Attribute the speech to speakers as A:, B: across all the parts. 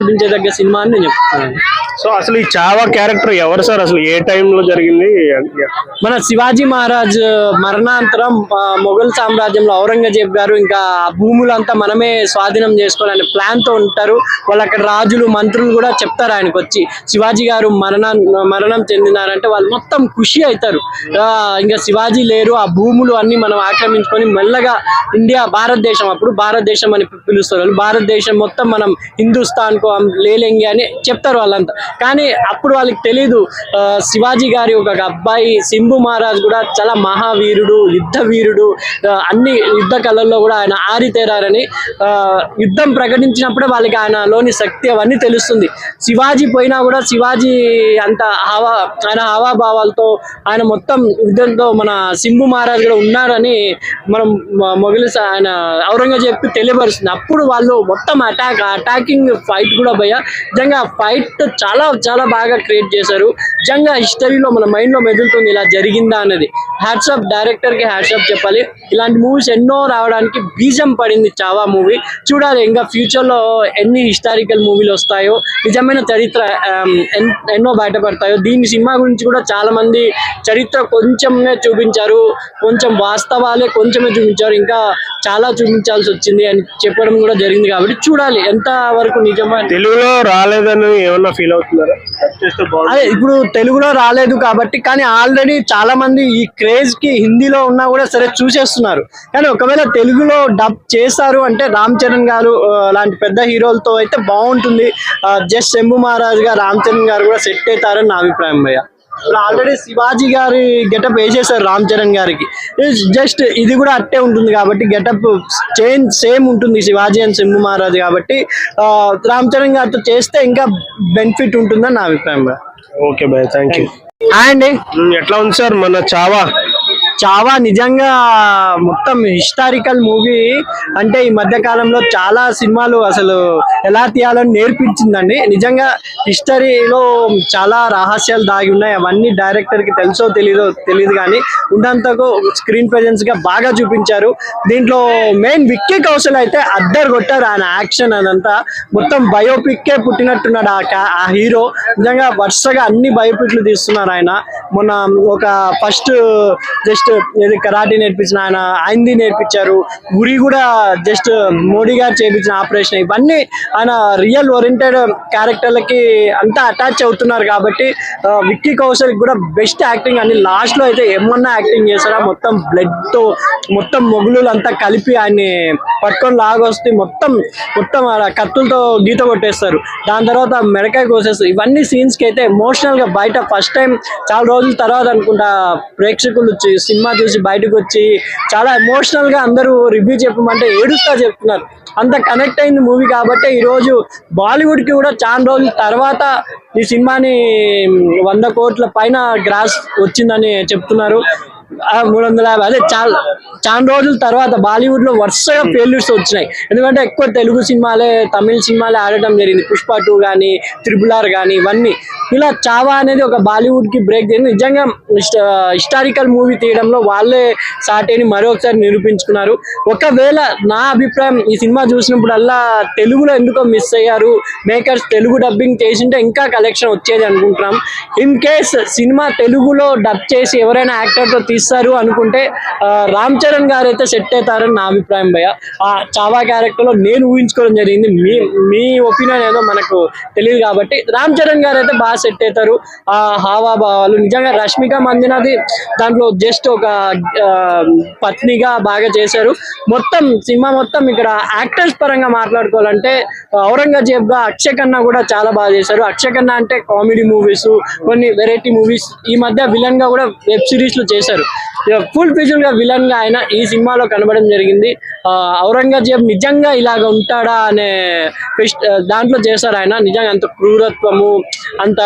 A: చూపించేదగ్గ cinema అని నేను చెప్తున్నాను.
B: సో అసలు ఈ చావా క్యారెక్టర్ ఎవరు సార్, అసలు ఏ టైంలో జరిగింది?
A: మన శివాజీ మహారాజ్ మరణాంతరం మొఘల్ సామ్రాజ్యంలో ఔరంగజేబ్ గారు ఇంకా భూములంతా మనమే స్వాధీనం చేసుకోవాలనే ప్లాన్ తో ఉంటారు. వాళ్ళు అక్కడ రాజులు మంత్రులు కూడా చెప్తారు ఆయనకు వచ్చి శివాజీ గారు మరణం చెందినారంటే వాళ్ళు మొత్తం ఖుషి అవుతారు. ఇంకా శివాజీ లేరు, ఆ భూములు అన్ని మనం ఆక్రమించుకొని మెల్లగా ఇండియా భారతదేశం, అప్పుడు భారతదేశం అని పిలుస్తారు వాళ్ళు, భారతదేశం మొత్తం మనం హిందుస్థాన్ కో లేలెంగే అని చెప్తారు వాళ్ళంతా. కానీ అప్పుడు వాళ్ళకి తెలీదు శివాజీ గారి ఒక అబ్బాయి శంభు మహారాజ్ కూడా చాలా మహావీరుడు, యుద్ధ వీరుడు, అన్ని యుద్ధ కళల్లో కూడా ఆయన ఆరితేరారని యుద్ధం ప్రకటించినప్పుడే వాళ్ళకి ఆయనలోని శక్తి అవన్నీ తెలుస్తుంది. శివాజీ పోయినా కూడా శివాజీ అంత ఆయన హావాభావాలతో ఆయన మొత్తం యుద్ధంతో మన శంభు మహారాజ్ కూడా ఉన్నారని మనం ఆయన ఔరంగజేబ్కి తెలియపరుస్తుంది. అప్పుడు వాళ్ళు మొత్తం అటాకింగ్ ఫైట్ కూడా భయ్యా నిజంగా ఫైట్ చాలా చాలా బాగా క్రియేట్ చేశారు. నిజంగా హిస్టరీలో మన మైండ్ లో మెదులుతుంది ఇలా జరిగిందా అనేది. హ్యాట్సాప్ డైరెక్టర్ కి హ్యాట్సాప్ చెప్పాలి. ఇలాంటి మూవీస్ ఎన్నో రావడానికి బీజం పడింది చావా మూవీ. చూడాలి ఇంకా ఫ్యూచర్ లో ఎన్ని హిస్టారికల్ మూవీలు వస్తాయో, నిజమైన చరిత్ర ఎన్నో బయటపడతాయో. దీని సినిమా గురించి కూడా చాలా మంది చరిత్ర కొంచెమే చూపించారు, కొంచెం వాస్తవాలే కొంచెమే చూపించారు, ఇంకా చాలా చూపించాల్సి వచ్చింది అని చెప్పడం కూడా జరిగింది. కాబట్టి చూడాలి ఎంత వరకు నిజమా.
B: తెలుగులో రాలేదని ఏమన్నా ఫీల్ అవుతున్నారా?
A: అదే ఇప్పుడు తెలుగులో రాలేదు కాబట్టి, కానీ ఆల్రెడీ చాలా మంది ఈ క్రేజ్ కి హిందీలో ఉన్నా కూడా సరే చూసేస్తున్నారు. కానీ ఒకవేళ తెలుగులో డబ్ చేస్తారు అంటే రామ్ చరణ్ గారు లాంటి పెద్ద హీరోలతో అయితే బాగుంటుంది. జస్ట్ శంభు మహారాజ్ గారు, రామ్ చరణ్ గారు కూడా సెట్ అవుతారని నా అభిప్రాయం భయ్య. ఇప్పుడు ఆల్రెడీ శివాజీ గారి గెటప్ వేసేసారు రామ్ చరణ్ గారికి, జస్ట్ ఇది కూడా అట్టే ఉంటుంది కాబట్టి గెటప్ చేంజ్ సేమ్ ఉంటుంది శివాజీ అండ్ శంభు మహారాజ్ కాబట్టి రామ్ చరణ్ గారితో చేస్తే ఇంకా బెనిఫిట్ ఉంటుందని నా అభిప్రాయం.
B: Okay bye, thank you.
A: అండి
B: ఎట్లా ఉంది సార్ మన చావా?
A: నిజంగా మొత్తం హిస్టారికల్ మూవీ. అంటే ఈ మధ్య కాలంలో చాలా సినిమాలు అసలు ఎలా తీయాలని నేర్పించిందండి. నిజంగా హిస్టరీలో చాలా రహస్యాలు దాగి ఉన్నాయి. అవన్నీ డైరెక్టర్ కి తెలుసో తెలియదు కానీ ఉన్నంతకు స్క్రీన్ ప్రెజెన్స్ గా బాగా చూపించారు. దీంట్లో మెయిన్ విక్కీ కౌశల్ అయితే అద్దరు కొట్టారు. ఆయన యాక్షన్ అదంతా మొత్తం బయోపిక్కే పుట్టినట్టున్నాడు ఆ హీరో. నిజంగా వరుసగా అన్ని బయోపిక్లు తీస్తున్నారు ఆయన. మొన్న ఒక ఫస్ట్ జస్ట్ కరాటే నేర్పించిన ఆయనది నేర్పించారు. గురి కూడా జస్ట్ మోడీ గారు చేయించిన ఆపరేషన్. ఇవన్నీ ఆయన రియల్ ఓరియంటెడ్ క్యారెక్టర్లకి అంతా అటాచ్ అవుతున్నారు కాబట్టి విక్కీ కౌశల్ కూడా బెస్ట్ యాక్టింగ్ అని. లాస్ట్ లో అయితే ఏమన్నా యాక్టింగ్ చేస్తారా, మొత్తం బ్లడ్ తో మొత్తం మొగులు అంతా కలిపి ఆయన్ని పట్టుకొని లాగొస్తే మొత్తం కత్తులతో గీత కొట్టేస్తారు. దాని తర్వాత మెడకాయ కోసేస్తారు. ఇవన్నీ సీన్స్ కి అయితే ఎమోషనల్ గా బయట ఫస్ట్ టైం చాలా రోజుల తర్వాత అనుకుంటా ప్రేక్షకులు సినిమా చూసి బయటకు వచ్చి చాలా ఎమోషనల్ గా అందరూ రివ్యూ చెప్పమంటే ఏడుస్తా చెప్తున్నారు. అంత కనెక్ట్ అయింది మూవీ కాబట్టి ఈరోజు బాలీవుడ్ కి కూడా చాలా రోజుల తర్వాత ఈ సినిమాని 100 కోట్ల పైన గ్రాస్ వచ్చిందని చెప్తున్నారు. 350 అదే చాలా రోజుల తర్వాత బాలీవుడ్ లో వరుసగా ఫెయిల్యూర్స్ వచ్చినాయి. ఎందుకంటే ఎక్కువ తెలుగు సినిమాలే, తమిళ సినిమాలే ఆడటం జరిగింది. పుష్ప 2 కానీ, RRR కానీ ఇవన్నీ. ఇలా చావా అనేది ఒక బాలీవుడ్ కి బ్రేక్ చేసింది. నిజంగా హిస్టారికల్ మూవీ తీయడంలో వాళ్ళే సాటేని మరొకసారి నిరూపించుకున్నారు. ఒకవేళ నా అభిప్రాయం ఈ సినిమా చూసినప్పుడల్లా తెలుగులో ఎందుకో మిస్ అయ్యారు మేకర్స్. తెలుగు డబ్బింగ్ చేసింటే ఇంకా కలెక్షన్ వచ్చేది అనుకుంటున్నాం. ఇన్ కేస్ సినిమా తెలుగులో డబ్ చేసి ఎవరైనా యాక్టర్ తో తీస్తారు అనుకుంటే రామ్ చరణ్ గారు అయితే సెట్ అవుతారని నా అభిప్రాయం భయ్య. ఆ చావా క్యారెక్టర్ లో నేను ఊహించుకోవడం జరిగింది. మీ ఒపీనియన్ ఏదో మనకు తెలియదు కాబట్టి రామ్ చరణ్ గారు అయితే బాగా సెట్ అవుతారు. ఆ హావాభావాలు నిజంగా రష్మిక మందినది దాంట్లో జస్ట్ ఒక పత్నిగా బాగా చేశారు. మొత్తం సినిమా మొత్తం ఇక్కడ యాక్టర్స్ పరంగా మాట్లాడుకోవాలంటే ఔరంగజేబ్ గా అక్షయ్ ఖన్నా కూడా చాలా బాగా చేశారు. అక్షయ్ ఖన్నా అంటే కామెడీ మూవీస్, కొన్ని వెరైటీ మూవీస్, ఈ మధ్య విలన్ గా కూడా వెబ్ సిరీస్ లో చేశారు. ఫుల్ ఫిజుల్ గా విలన్ గా ఆయన ఈ సినిమాలో కనబడడం జరిగింది. ఔరంగజేబ్ నిజంగా ఇలాగ ఉంటాడా అనే దాంట్లో చేశారు ఆయన. నిజంగా అంత క్రూరత్వము, అంత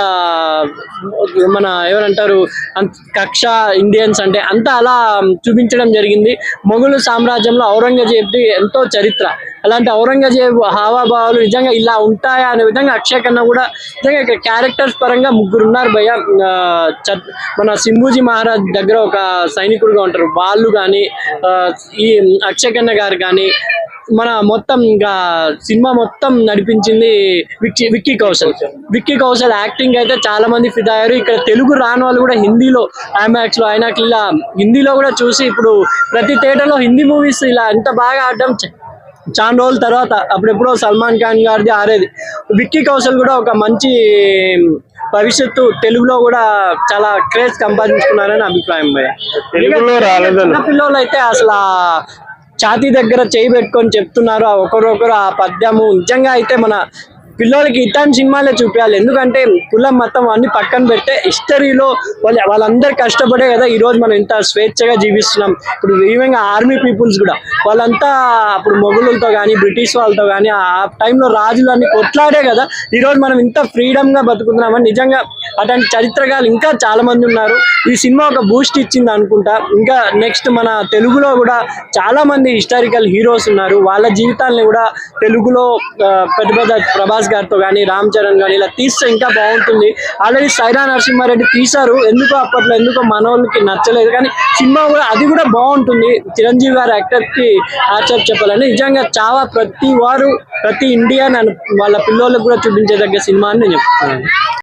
A: మన ఏమంటారు అంత కక్ష ఇండియన్స్ అంటే అంతా అలా చూపించడం జరిగింది. మొఘలు సామ్రాజ్యంలో ఔరంగజేబ్ది ఎంతో చరిత్ర. అలాంటి ఔరంగజేబ్ హావాభావాలు నిజంగా ఇలా ఉంటాయా అనే విధంగా అక్షయ్ ఖన్నా కూడా నిజంగా ఇక్కడ క్యారెక్టర్స్ పరంగా 3 ఉన్నారు భయ్య. మన శంభూజీ మహారాజ్ దగ్గర ఒక సైనికుడుగా ఉంటారు వాళ్ళు కానీ, ఈ అక్షయ్ ఖన్నా గారు కానీ, మన మొత్తం ఇంకా సినిమా మొత్తం నడిపించింది విక్కీ కౌశల్ యాక్టింగ్ అయితే చాలా మంది ఫిదా అయ్యారు. ఇక్కడ తెలుగు రాని వాళ్ళు కూడా హిందీలో ఐమాక్స్ లో ఐనాక్స్ ఇలా హిందీలో కూడా చూసి ఇప్పుడు ప్రతి థియేటర్ లో హిందీ మూవీస్ ఇలా ఎంత బాగా ఆడడం చాలా రోజుల తర్వాత అప్పుడెప్పుడో సల్మాన్ ఖాన్ గారిది ఆరేది. విక్కీ కౌశల్ కూడా ఒక మంచి భవిష్యత్తు తెలుగులో కూడా చాలా క్రేజ్ సంపాదించుకున్నారని అభిప్రాయం భయ్య.
B: తెలుగులో రాలేదని
A: చిన్న పిల్లలు అయితే అసలు ఆ ఛాతీ దగ్గర చేయి పెట్టుకొని చెప్తున్నారు ఆ ఒకరొకరు ఆ పద్యము. నిజంగా అయితే మన పిల్లలకి ఇట్లాంటి సినిమాలే చూపించాలి. ఎందుకంటే కులం మతం అన్ని పక్కన పెడితే హిస్టరీలో వాళ్ళందరూ కష్టపడే కదా ఈ రోజు మనం ఇంత స్వేచ్ఛగా జీవిస్తున్నాం. ఇప్పుడు ఈవెన్ ఆర్మీ పీపుల్స్ కూడా వాళ్ళంతా అప్పుడు మొఘలులతో కానీ బ్రిటిష్ వాళ్ళతో కానీ ఆ టైంలో రాజులు అన్ని కొట్లాడే కదా ఈ రోజు మనం ఇంత ఫ్రీడమ్ గా బతుకుతున్నామని. నిజంగా అటువంటి చరిత్రకాలు ఇంకా చాలా మంది ఉన్నారు. ఈ సినిమా ఒక బూస్ట్ ఇచ్చింది అనుకుంటా. ఇంకా నెక్స్ట్ మన తెలుగులో కూడా చాలా మంది హిస్టారికల్ హీరోస్ ఉన్నారు. వాళ్ళ జీవితాలని కూడా తెలుగులో పెద్ద పెద్ద ప్రభాస్ గారితో కానీ రామ్ చరణ్ కానీ ఇలా తీస్తే ఇంకా బాగుంటుంది. ఆల్రెడీ సైరా నరసింహారెడ్డి తీశారు, అప్పట్లో మనోళ్ళకి నచ్చలేదు, కానీ సినిమా కూడా అది కూడా బాగుంటుంది. చిరంజీవి గారి యాక్టర్ కి యాక్సెప్ట్ చెప్పాలని నిజంగా చాలా ప్రతి ఇండియన్ వాళ్ళ పిల్లలకు కూడా చూపించేదగ్గ సినిమా అని నేను చెప్తున్నాను.